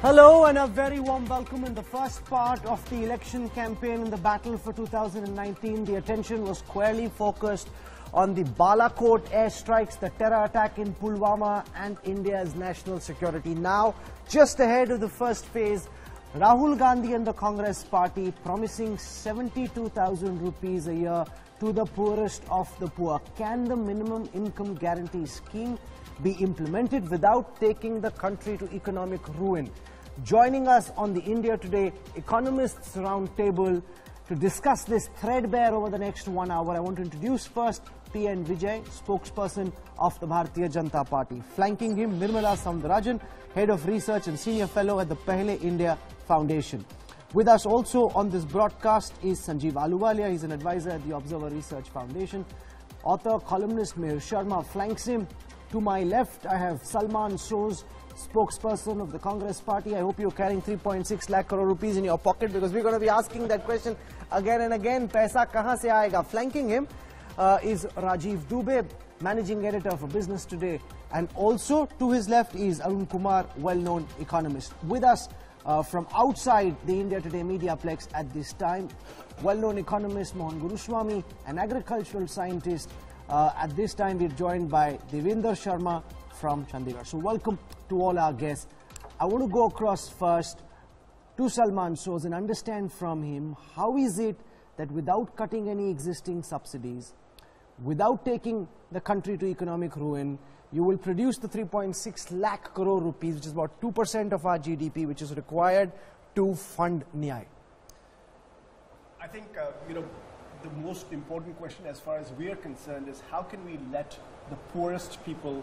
Hello and a very warm welcome in the first part of the election campaign in the battle for 2019. The attention was squarely focused on the Balakot airstrikes, the terror attack in Pulwama and India's national security. Now, just ahead of the first phase, Rahul Gandhi and the Congress party promising 72,000 rupees a year to the poorest of the poor. Can the minimum income guarantee scheme be implemented without taking the country to economic ruin? Joining us on the India Today Economists Roundtable to discuss this threadbare over the next 1 hour, I want to introduce first P.N. Vijay, spokesperson of the Bharatiya Janata Party. Flanking him, Nirmala Soundarajan, Head of Research and Senior Fellow at the Pehle India Foundation. With us also on this broadcast is Sanjeev Ahluwalia. He's an advisor at the Observer Research Foundation. Author, columnist Mehul Sharma flanks him. To my left, I have Salman Soz, spokesperson of the Congress party. I hope you're carrying 3.6 lakh crore rupees in your pocket, because we're going to be asking that question again and again. Paisa kahan se aayega? Flanking him is Rajiv Dubey, managing editor for Business Today. And also to his left is Arun Kumar, well-known economist. With us from outside the India Today Mediaplex at this time, well-known economist Mohan Guruswamy, an agricultural scientist. At this time, we're joined by Devender Sharma from Chandigarh. So welcome to all our guests. I want to go across first to Salman Soz and understand from him, how is it that without cutting any existing subsidies, without taking the country to economic ruin, you will produce the 3.6 lakh crore rupees, which is about 2% of our GDP, which is required to fund NYAY? I think, the most important question as far as we are concerned is how can we let the poorest people,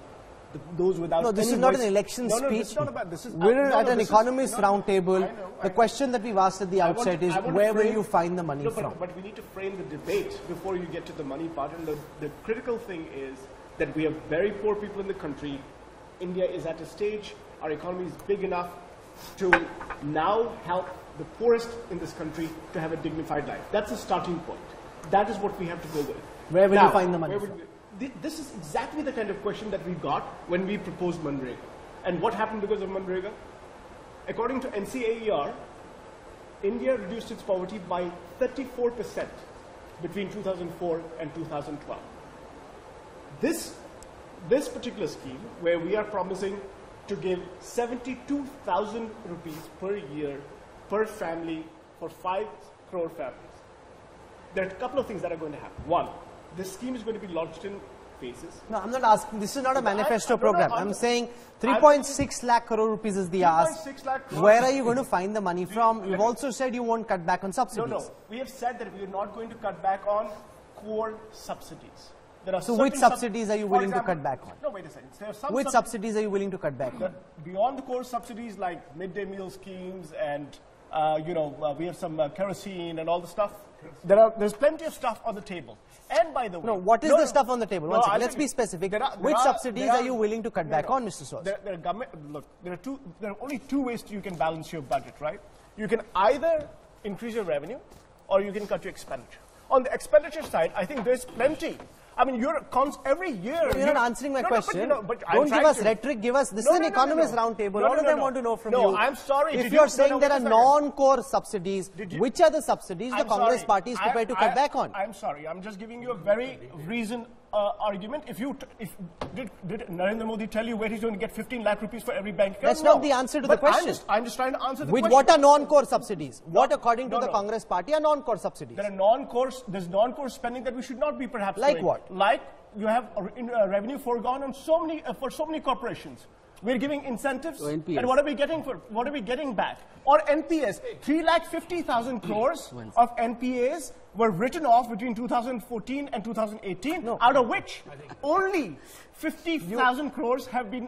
those without... No, this is not an election speech. No, it's not about this. We're at an economist roundtable. The question that we've asked at the outset is, where will you find the money from? But we need to frame the debate before you get to the money part. And the critical thing is that we have very poor people in the country. India is at a stage, our economy is big enough to now help the poorest in this country to have a dignified life. That's a starting point. That is what we have to go with. Where will you find the money from? This is exactly the kind of question that we got when we proposed Manrega. And what happened because of Manrega? According to NCAER, India reduced its poverty by 34% between 2004 and 2012. This particular scheme, where we are promising to give 72,000 rupees per year per family for 5 crore families, there are a couple of things that are going to happen. One, this scheme is going to be launched in phases. No, I'm not asking. This is not a manifesto program. I'm saying 3.6 lakh crore rupees is the ask. Where are you going to find the money from? You've also said you won't cut back on subsidies. No. We have said that we are not going to cut back on core subsidies. So which subsidies are you willing to cut back on? No, wait a second. There are some which subsidies are you willing to cut back on? Beyond the core subsidies like midday meal schemes and we have some kerosene and all the stuff. There's plenty of stuff on the table. And by the way... No, what is the stuff on the table? One second, let's be specific. Which subsidies are you willing to cut back on, Mr. Soz? There are only two ways you can balance your budget, right? You can either increase your revenue or you can cut your expenditure. On the expenditure side, I think there's plenty. I mean, every year... You're not answering my question. Don't give us rhetoric, give us... This is an economist roundtable. All of them want to know from you. No, I'm sorry. If you're saying there are non-core subsidies, which are the subsidies the Congress party is prepared to cut back on? I'm sorry. I'm just giving you a very reasoned argument. Did Narendra Modi tell you where he's going to get 15 lakh rupees for every bank account? That's not the answer to the question. I'm just trying to answer the question. What are non-core subsidies? What, according to the Congress party, are non-core subsidies? There's non-core spending that we should not be perhaps doing. Like what? Like you have revenue foregone on for so many corporations. We're giving incentives, and what are we getting back? Or NPS, 3,50,000 crores of NPAs were written off between 2014 and 2018, out of which only 50,000 crores have been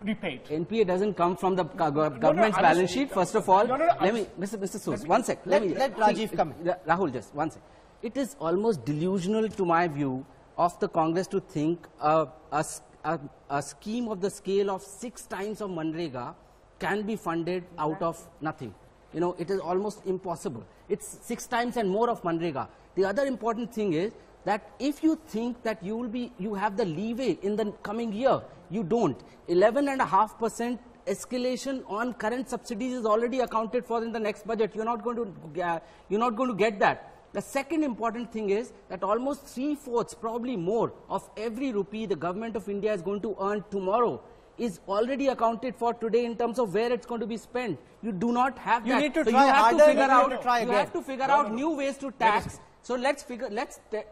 repaid. NPA doesn't come from the government's balance sheet. First of all, let me, Mr. Soz, one sec. Let Rajiv come in. Rahul, just one sec. It is almost delusional, to my view, of the Congress to think a scheme of the scale of 6 times of Manrega can be funded out of nothing. It is almost impossible. It's 6 times and more of Manrega. The other important thing is that if you think that you have the leeway in the coming year, you don't. 11.5% escalation on current subsidies is already accounted for in the next budget. You're not going to get that. The second important thing is that almost 3/4, probably more, of every rupee the government of India is going to earn tomorrow is already accounted for today in terms of where it's going to be spent. You do not have that. You need to so try you have harder, to figure you out, need to try you again. have to figure out new ways to tax. So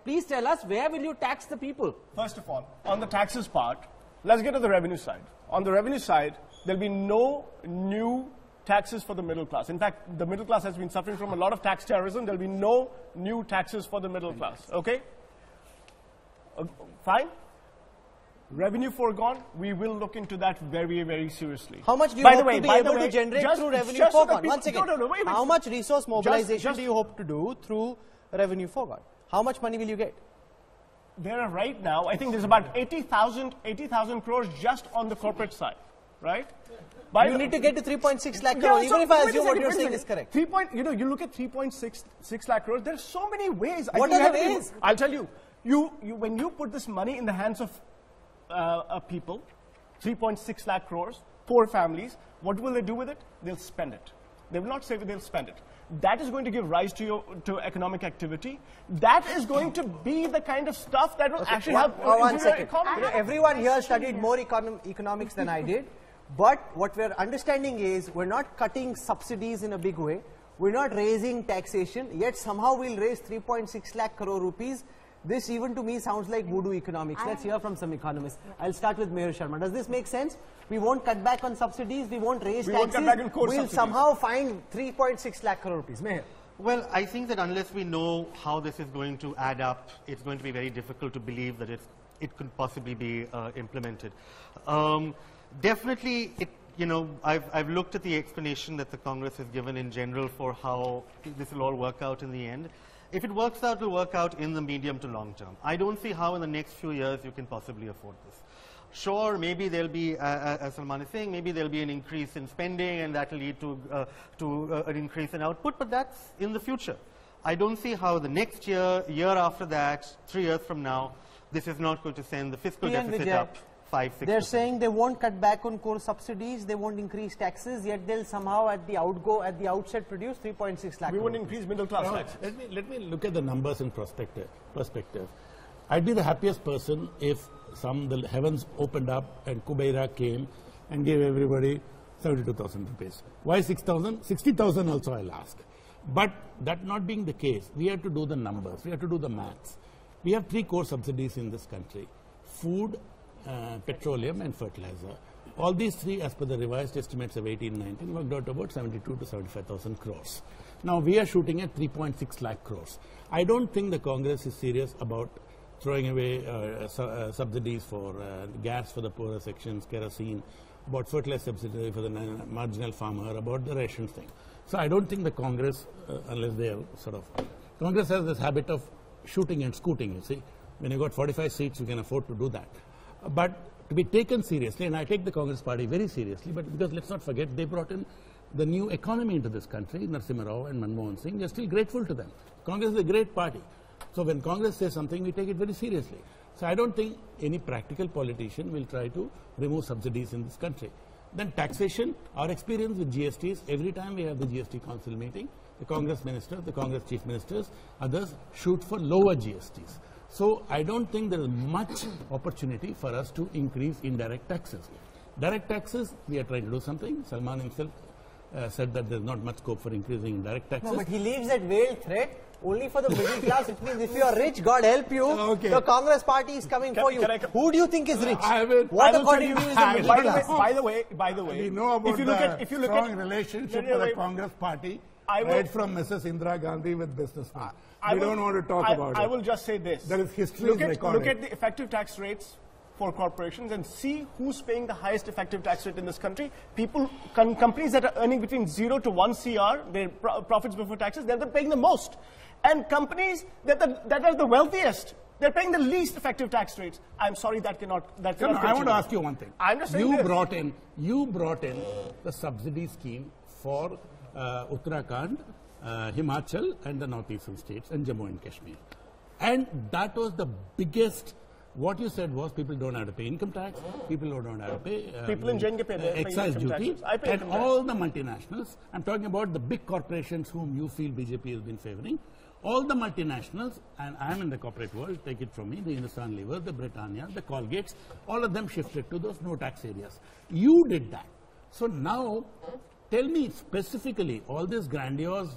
please tell us, where will you tax the people? First of all, on the taxes part, let's get to the revenue side. On the revenue side, there'll be no new taxes for the middle class. In fact, the middle class has been suffering from a lot of tax terrorism. There'll be no new taxes for the middle class. Okay? Fine? Revenue foregone, we will look into that very, very seriously. How much do you hope to be able to generate through revenue foregone? Once again, wait. how much resource mobilization do you hope to do through revenue foregone? How much money will you get? There are right now, I think there's about 80,000 crores just on the corporate side, right? You need to get to 3.6 lakh crores, even if I assume what you're saying is correct. You look at 3.6 lakh crores, there's so many ways. What are the ways? I'll tell you. When you put this money in the hands of people, 3.6 lakh crores, poor families, what will they do with it? They'll spend it. They will not save it, they'll spend it. That is going to give rise to economic activity. That is going to be the kind of stuff that will actually help one the second. economy. Everyone here studied more economics than I did. But what we're understanding is we're not cutting subsidies in a big way. We're not raising taxation. Yet somehow we'll raise 3.6 lakh crore rupees. This even to me sounds like voodoo economics. Let's hear from some economists. I'll start with Mayor Sharma. Does this make sense? We won't cut back on subsidies. We won't raise taxes. Won't cut back on core we'll subsidies. somehow find 3.6 lakh crore rupees. Mayor. Well, I think that unless we know how this is going to add up, it's going to be very difficult to believe that it could possibly be implemented. Definitely, I've looked at the explanation that the Congress has given in general for how this will all work out in the end. If it works out, it will work out in the medium to long term. I don't see how in the next few years you can possibly afford this. Sure, maybe there'll be, as Salman is saying, maybe there'll be an increase in spending and that will lead to an increase in output, but that's in the future. I don't see how the next year, year after that, 3 years from now, this is not going to send the fiscal deficit up 5-6%. They're saying they won't cut back on core subsidies, they won't increase taxes, yet they'll somehow at the outset produce 3.6 lakh. We won't increase middle class taxes. Let me look at the numbers in perspective. I'd be the happiest person if the heavens opened up and Kubeira came and gave everybody 72,000 rupees. Why 6,000? 60,000 also I'll ask. But that not being the case, we have to do the numbers, we have to do the maths. We have 3 core subsidies in this country: food, petroleum and fertilizer. All these 3, as per the revised estimates of 18-19, worked out about 72 to 75,000 crores. Now we are shooting at 3.6 lakh crores. I don't think the Congress is serious about throwing away subsidies for gas for the poorer sections, kerosene, about fertilizer subsidy for the marginal farmer, about the rations thing. So I don't think the Congress, unless they are Congress has this habit of shooting and scooting, you see. When you got 45 seats, you can afford to do that. But to be taken seriously, and I take the Congress party very seriously, but because let's not forget, they brought in the new economy into this country, Narasimha Rao and Manmohan Singh. They're still grateful to them. Congress is a great party. So when Congress says something, we take it very seriously. So I don't think any practical politician will try to remove subsidies in this country. Then taxation, our experience with GSTs, every time we have the GST council meeting, the Congress ministers, the Congress chief ministers, others shoot for lower GSTs. So I don't think there is much opportunity for us to increase indirect taxes. Direct taxes, we are trying to do something. Salman himself said that there is not much scope for increasing indirect taxes. No, but he leaves that veiled threat only for the middle class, which means if you are rich, God help you, the Congress party is coming for you. Who do you think is rich? What according to you is the middle class? By the way, we know about the strong relationship with the Congress party, right from Mrs. Indira Gandhi with businessmen. We don't want to talk about it. I will just say this. There is history recorded. Look at the effective tax rates for corporations and see who's paying the highest effective tax rate in this country. Companies that are earning between 0 to 1 CR, their profits before taxes, they're paying the most. And companies that are the wealthiest, they're paying the least effective tax rates. I'm sorry, that cannot continue. I want to ask you one thing. I'm just saying you brought in the subsidy scheme for Uttarakhand, Himachal and the northeastern states and Jammu and Kashmir. And that was the biggest What you said was people don't have to pay income tax, people don't have to pay People in Jen pay their excise income duty, taxes. I pay and income tax. all the multinationals. I'm talking about the big corporations whom you feel BJP has been favoring. All the multinationals, and I'm in the corporate world, take it from me, the Hindustan Lever, the Britannia, the Colgates, all of them shifted to those no tax areas. You did that. So now, tell me specifically, all this grandiose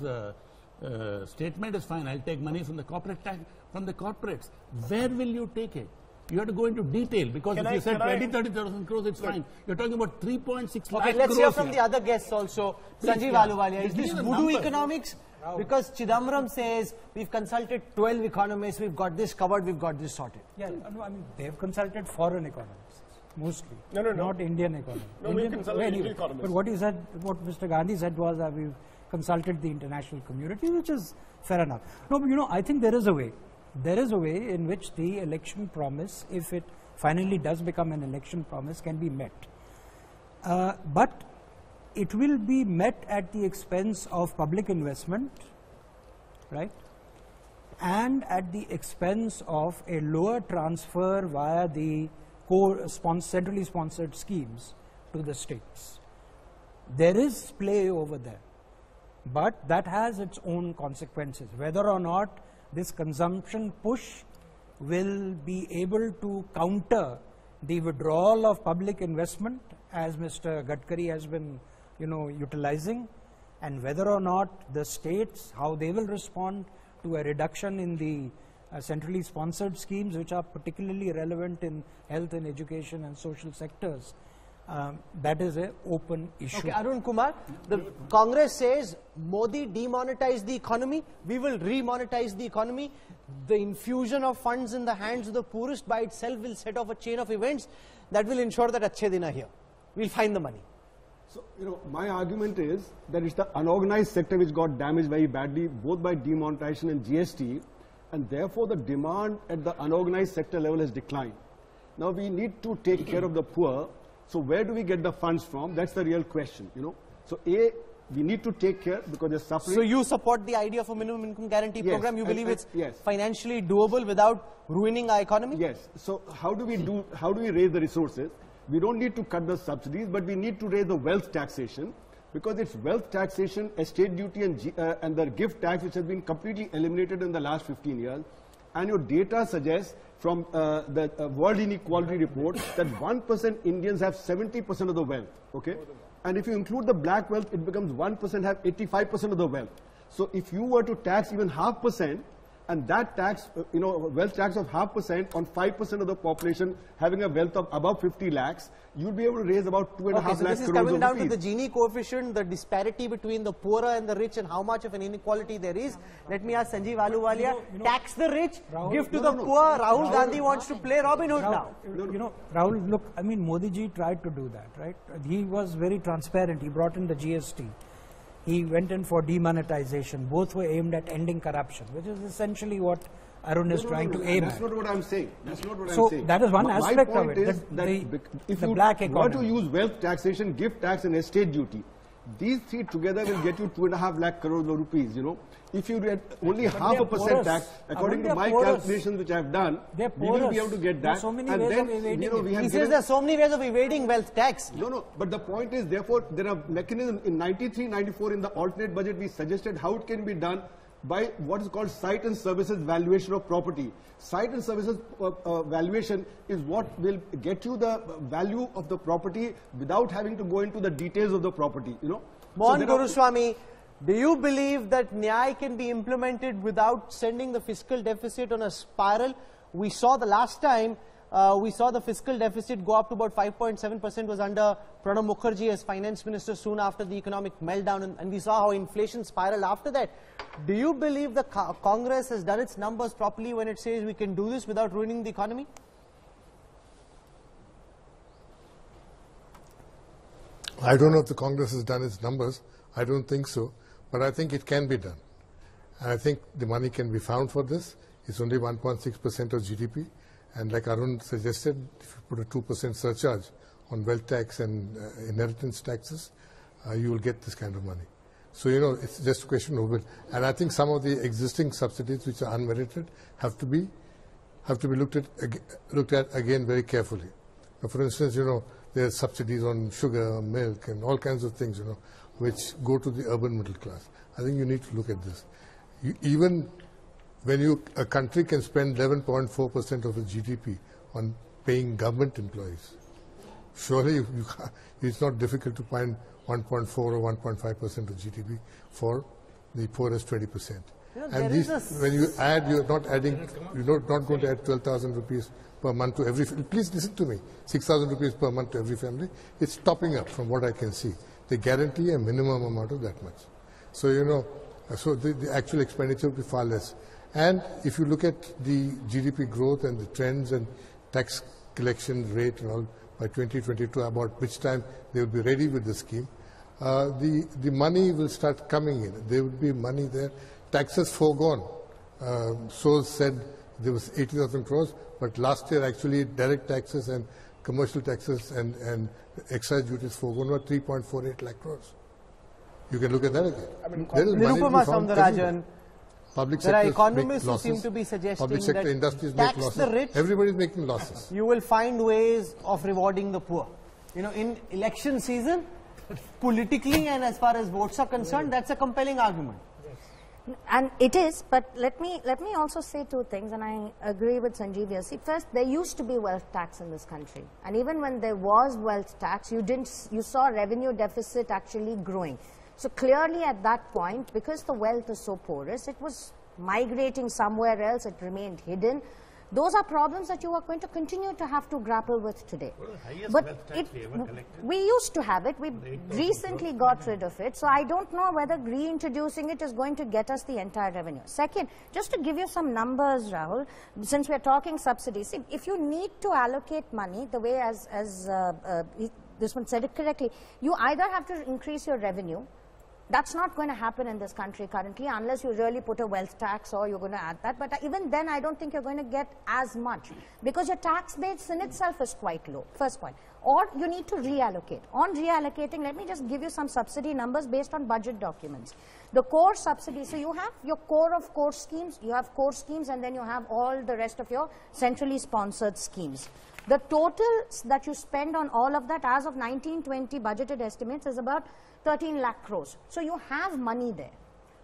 statement is fine, I'll take money from the corporate tax, from the corporates. Where will you take it? You have to go into detail, because if you said 30,000 crores, it's fine. You're talking about 3.6 lakh crores. Okay, let's hear from the other guests also. Sanjeev Ahluwalia, is this voodoo economics? Because Chidambaram says, we've consulted 12 economists, we've got this covered, we've got this sorted. Yeah, no, I mean, they've consulted foreign economists, mostly. No. Not Indian economists. No, we consulted Indian economists. But what you said, what Mr. Gandhi said was that we've consulted the international community, which is fair enough. No, but I think there is a way. There is a way in which the election promise, if it finally does become an election promise, can be met. But it will be met at the expense of public investment, right? And at the expense of a lower transfer via the centrally sponsored schemes to the states. There is play over there, but that has its own consequences. Whether or not this consumption push will be able to counter the withdrawal of public investment, as Mr. Gadkari has been utilizing, and whether or not the states, how they will respond to a reduction in the centrally sponsored schemes, which are particularly relevant in health and education and social sectors. That is an open issue. Okay, Arun Kumar, the Congress says Modi demonetized the economy, we will remonetize the economy. The infusion of funds in the hands of the poorest by itself will set off a chain of events that will ensure that achhe din are here. We'll find the money. So, my argument is that it's the unorganized sector which got damaged very badly, both by demonetization and GST, and therefore the demand at the unorganized sector level has declined. Now we need to take care of the poor. So where do we get the funds from? That's the real question, So A, we need to take care because they're suffering. So you support the idea of a minimum income guarantee program? You believe it's financially doable without ruining our economy? Yes. So how do we raise the resources? We don't need to cut the subsidies, but we need to raise the wealth taxation, because it's wealth taxation, estate duty and the gift tax, which has been completely eliminated in the last 15 years. And your data suggests from the World Inequality Report that 1% Indians have 70% of the wealth, okay? And if you include the black wealth, it becomes 1% have 85% of the wealth. So if you were to tax even 0.5%, and that tax, wealth tax of 0.5% on 5% of the population having a wealth of above 50 lakhs, you'd be able to raise about 2.5 lakh crores. So this is coming down to the Gini coefficient, the disparity between the poorer and the rich, and how much of an inequality there is. Let me ask Sanjeev Ahluwalia, tax the rich, give to the poor. Rahul Gandhi wants to play Robin Hood now. Rahul, look, I mean, Modi ji tried to do that, right? He was very transparent. He brought in the GST. He went in for demonetization. Both were aimed at ending corruption, which is essentially what Arun is trying to aim at. That's not what I'm saying. That's not what I'm saying. So that is one aspect of it. My point is that if you want to use wealth taxation, gift tax and estate duty, these three together will get you 2.5 lakh crores of rupees, If you get only 0.5% tax, according to my calculations which I have done, we will be able to get that. So many ways of evading He says there are so many ways of evading wealth tax. No, but the point is, therefore, there are mechanisms. In 93-94 in the alternate budget, we suggested how it can be done by what is called site and services valuation of property. Site and services valuation is what will get you the value of the property without having to go into the details of the property, Mohan Guruswamy, do you believe that NYAY can be implemented without sending the fiscal deficit on a spiral? We saw the last time, we saw the fiscal deficit go up to about 5.7% was under Pranab Mukherjee as finance minister soon after the economic meltdown, and we saw how inflation spiraled after that. Do you believe the Congress has done its numbers properly when it says we can do this without ruining the economy? I don't know if the Congress has done its numbers. I don't think so. But I think it can be done. And I think the money can be found for this. It's only 1.6% of GDP. And like Arun suggested, if you put a 2% surcharge on wealth tax and inheritance taxes, you will get this kind of money. So, it's just a question of will. And I think some of the existing subsidies which are unmerited have to be have to be looked at again very carefully. Now, for instance, there are subsidies on sugar, milk, and all kinds of things, which go to the urban middle class. I think you need to look at this. Even when a country can spend 11.4% of its GDP on paying government employees, surely it's not difficult to find 1.4 or 1.5% of GDP for the poorest 20%. And when you add, you're not going to add 12,000 rupees per month to every family. Please listen to me. 6,000 rupees per month to every family. It's topping up from what I can see. They guarantee a minimum amount of that much. So, so the actual expenditure will be far less. And if you look at the GDP growth and the trends and tax collection rate and all by 2022, about which time they will be ready with the scheme, the money will start coming in. There will be money there. Taxes foregone. So said there was 80,000 crores, but last year actually direct taxes and commercial taxes and excise duties foregone were 3.48 lakh crores. You can look at that again. Nirupama Soundarajan, public there are sector economists who seem to be suggesting public sector that industries make tax losses. the rich, everybody is making losses. You will find ways of rewarding the poor. In election season, politically and as far as votes are concerned, that's a compelling argument. And it is, but let me also say two things, and I agree with Sanjeev here. See, first, there used to be wealth tax in this country, and even when there was wealth tax, you saw revenue deficit actually growing. So clearly at that point, because the wealth is so porous, it was migrating somewhere else, it remained hidden. Those are problems that you are going to continue to have to grapple with today. But we used to have it. We recently got rid of it. So I don't know whether reintroducing it is going to get us the entire revenue. Second, just to give you some numbers, Rahul, since we're talking subsidies, see, if you need to allocate money, the way as this one said it correctly, you either have to increase your revenue. That's not going to happen in this country currently unless you really put a wealth tax or you're going to add that. But even then, I don't think you're going to get as much because your tax base in itself is quite low, first point. Or you need to reallocate. On reallocating, let me just give you some subsidy numbers based on budget documents. The core subsidy, so you have your core of core schemes, you have core schemes, and then you have all the rest of your centrally sponsored schemes. The total that you spend on all of that as of 1920 budgeted estimates is about 13 lakh crores. So you have money there.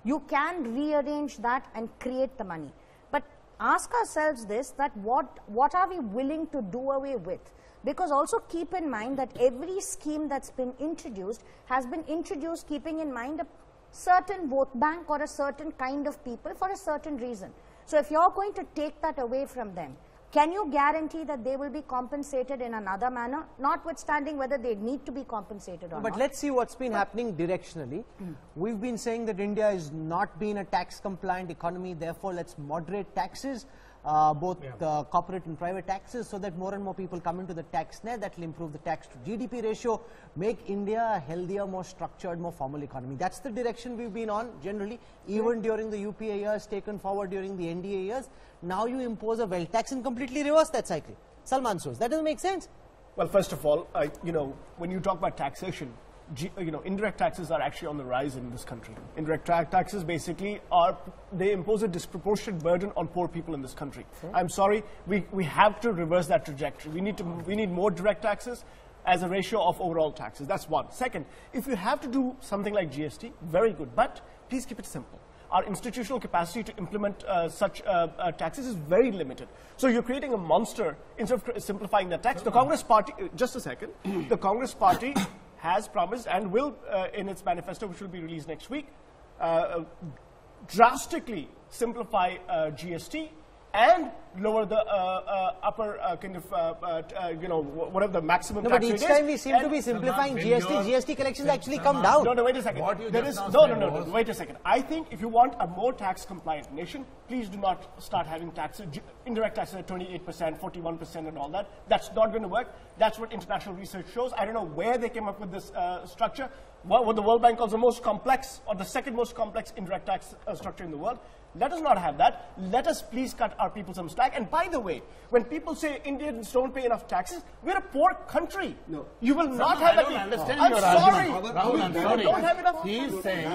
You can rearrange that and create the money. But ask ourselves this, that what are we willing to do away with? Because also keep in mind that every scheme that's been introduced has been introduced keeping in mind a certain vote bank or a certain kind of people for a certain reason. So if you're going to take that away from them, can you guarantee that they will be compensated in another manner, notwithstanding whether they need to be compensated or not? But let's see what's been happening directionally. We've been saying that India is not been a tax-compliant economy, therefore let's moderate taxes, both corporate and private taxes, so that more and more people come into the tax net. That will improve the tax to GDP ratio, make India a healthier, more structured, more formal economy. That's the direction we've been on generally, even during the UPA years, taken forward during the NDA years. Now you impose a wealth tax and completely reverse that cycle. Salman Soos, that doesn't make sense. Well, first of all, when you talk about taxation, indirect taxes are actually on the rise in this country. Indirect taxes basically they impose a disproportionate burden on poor people in this country. I'm sorry, we have to reverse that trajectory. We need more direct taxes as a ratio of overall taxes. That's one. Second, if you have to do something like GST, very good, but please keep it simple. Our institutional capacity to implement such taxes is very limited. So you're creating a monster instead of simplifying the tax. The Congress Party, just a second, the Congress Party has promised and will, in its manifesto, which will be released next week, drastically simplify GST and lower the upper whatever the maximum tax rate is. But each time we seem to be simplifying GST collections actually come down. No, wait a second. Wait a second. I think if you want a more tax compliant nation, please do not start having taxes, indirect taxes at 28%, 41% and all that. That's not going to work. That's what international research shows. I don't know where they came up with this structure. what the World Bank calls the most complex or the second most complex indirect tax structure in the world. Let us not have that. Let us please cut our people some slack. And by the way, when people say Indians don't pay enough taxes, we're a poor country. No. You will not have that. I'm sorry. Rahul, I'm sorry. Don't have enough. He's saying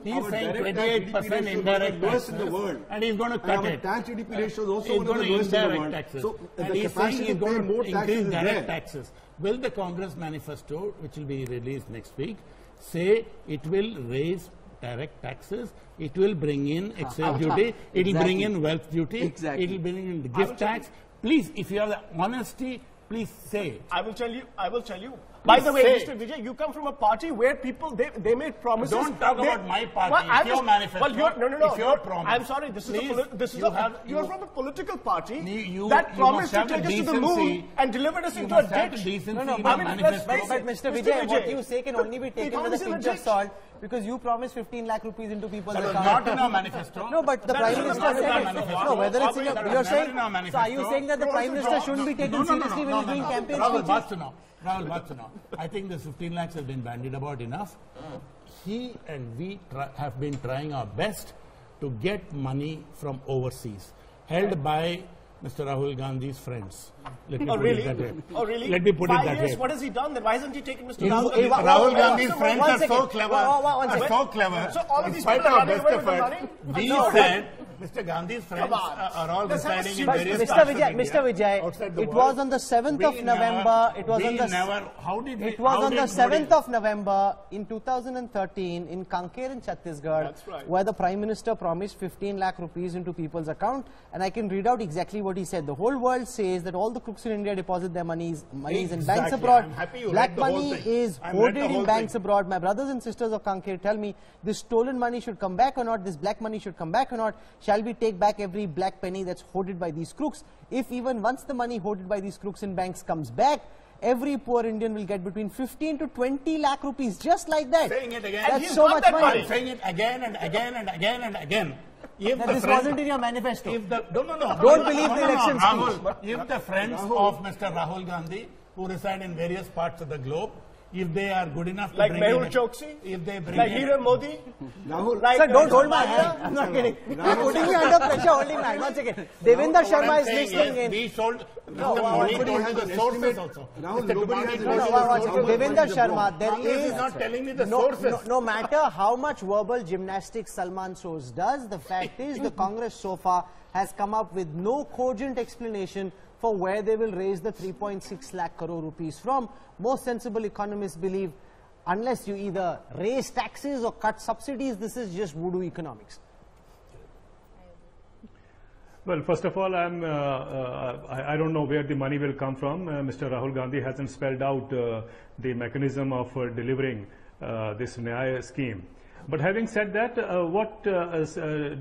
28% indirect taxes in the world. And he's going to cut it. Tax GDP ratio is also He's one of going the to lowest in the indirect world. taxes. So and the he's saying capacity he's to pay going more to taxes increase is direct there. taxes. Will the Congress manifesto, which will be released next week, say it will raise direct taxes, it will bring in excise duty, it will bring in wealth duty, it will bring in the gift tax? Please, if you have the honesty, please say it. I will tell you. By the way, Mr. Vijay, you come from a party where people, they made promises. Don't talk about my party. Well, It's your manifesto. Well, no. It's your promise. I'm sorry, you're from a political party You that promised to must have take us to the decency. moon and delivered us You into a must have ditch. the decency No, in but your manifesto. But Mr. Vijay, what you say can only be taken with a pinch of salt because you promised 15 lakh rupees into people's That was accounts. not in our manifesto. No, but the Prime Minister not in our said it. manifesto. No, whether it's in your, That was you're never saying, in our so are manifesto. you saying that the Prime Minister shouldn't be taken seriously when he's doing campaign Rahul, speeches? Rahul, what's to know? I think the 15 lakhs has been bandied about enough. He and we have been trying our best to get money from overseas, held by Mr. Rahul Gandhi's friends. Let me put it that way. Oh, really? Let me put it 5 that years, way. what has he done then? Why hasn't he taken Mr. Rahul Gandhi's friends one are so second. clever. One Are second. so clever. So all of In these spite people of are our running best away with the efforts, money? we No, said Mr. Gandhi's friends Come on. are all Let's have a residing in But various Mr. parts of Vijay, India, Mr. Vijay, outside the it world. was on the 7th of November. It was on the 7th of November in 2013 in Kanker in Chhattisgarh, That's right. where the Prime Minister promised 15 lakh rupees into people's account, and I can read out exactly what he said. The whole world says that all the crooks in India deposit their monies in banks Exactly. abroad. I'm happy you Black read the whole money thing. is I've read hoarded the in whole banks thing. abroad. My brothers and sisters of Kanker tell me this stolen money should come back or not, this black money should come back or not. Shall we take back every black penny that's hoarded by these crooks? If even once the money hoarded by these crooks in banks comes back, every poor Indian will get between 15 to 20 lakh rupees, just like that. Saying it again. That's he's so got much that money. money. Saying it again and again and again and again. If That the this friends- wasn't in your manifesto. If the, no, Don't believe the election Rahul, if the friends of Mr. Rahul Gandhi, who reside in various parts of the globe, if they are good enough to Like bring Mehul in, Choksi? if they bring Like in, Hiram Modi? Rahul, Like Sir, don't hold my Somalia? hand. I'm not kidding. You're putting me under pressure holding my hand. One second. Devinder what Sharma I'm is saying listening is in. we sold, Mr. nobody Modi told has you an the sources estimate. also. Rahul, Mr. nobody Tumani has an told you estimate. the One sources. second. Devinder Sharma, there Congress is is not telling me the sources. no matter how much verbal gymnastics Salman Soz does, the fact is the Congress so far has come up with no cogent explanation for where they will raise the 3.6 lakh crore rupees from. Most sensible economists believe unless you either raise taxes or cut subsidies, this is just voodoo economics. Well, first of all, I don't know where the money will come from. Mr. Rahul Gandhi hasn't spelled out the mechanism of delivering this NYAY scheme. But having said that, what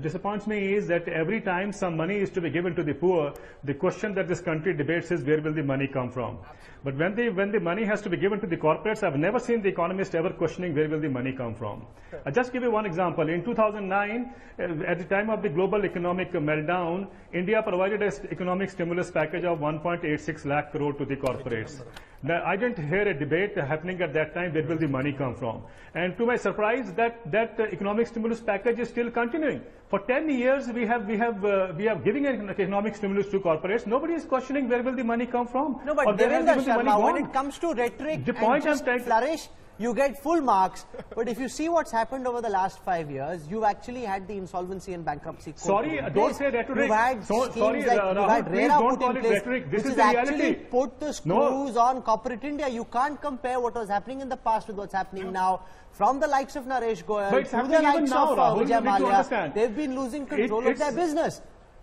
disappoints me is that every time some money is to be given to the poor, the question that this country debates is where will the money come from? But when the money has to be given to the corporates, I've never seen the economist ever questioning where will the money come from. I'll just give you one example. In 2009, at the time of the global economic meltdown, India provided an economic stimulus package of 1.86 lakh crore to the corporates. Now, I didn't hear a debate happening at that time, where will the money come from? And to my surprise, that economic stimulus package is still continuing. For 10 years, we have giving an economic stimulus to corporates. Nobody is questioning where will the money come from. No, but or where has Devinder the money Sharma, when gone. it comes to rhetoric The and point I'm just trying- flourish, you get full marks. But if you see what's happened over the last 5 years, you've actually had the insolvency and bankruptcy code. Sorry, put in don't place. say rhetoric. You've had Sorry, schemes like Rahul, you've had please RERA don't put call in it place, rhetoric. This which is the has actually reality. put the screws on corporate India. You can't compare what was happening in the past with what's happening now. From the likes of Naresh Goyal But it's to the happening even likes now, of Rahul. You Vijay need to Mallya, understand. they've been losing control of It's- their business.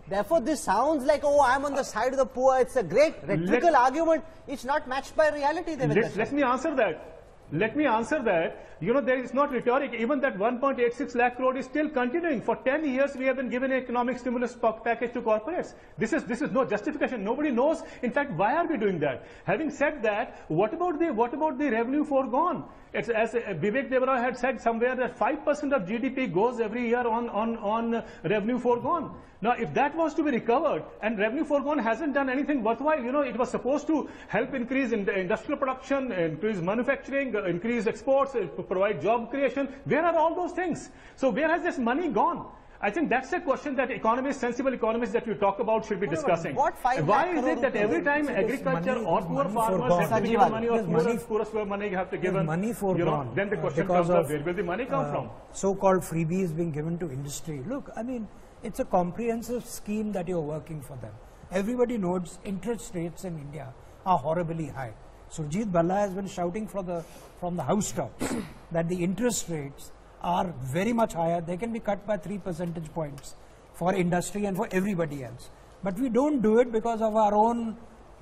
Therefore, this sounds like, oh, I'm on the side of the poor. It's a great rhetorical argument. It's not matched by reality, Devinder Sharma. Let me answer that. Let me answer that. You know, there is not rhetoric. Even that 1.86 lakh crore is still continuing. For 10 years, we have been given an economic stimulus package to corporates. This is no justification. Nobody knows. In fact, why are we doing that? Having said that, what about the revenue foregone? It's as Vivek Devaraj had said somewhere that 5% of GDP goes every year on revenue foregone. Now, if that was to be recovered and revenue foregone hasn't done anything worthwhile, you know, it was supposed to help increase in the industrial production, increase manufacturing, increase exports, provide job creation. Where are all those things? So where has this money gone? I think that's a question that economists, sensible economists that you talk about should be discussing. Why is it that every time agriculture or poor farmers have to give money or poorest money have to give money foregone, then the question comes up, where will the money come from? So-called freebies being given to industry. Look, I mean, it's a comprehensive scheme that you're working for them. Everybody knows interest rates in India are horribly high. Surjit Bhalla has been shouting from the housetops that the interest rates are very much higher. They can be cut by 3 percentage points for industry and for everybody else. But we don't do it because of our own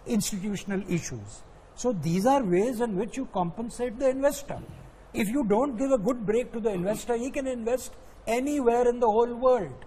institutional issues. So these are ways in which you compensate the investor. If you don't give a good break to the investor, he can invest anywhere in the whole world.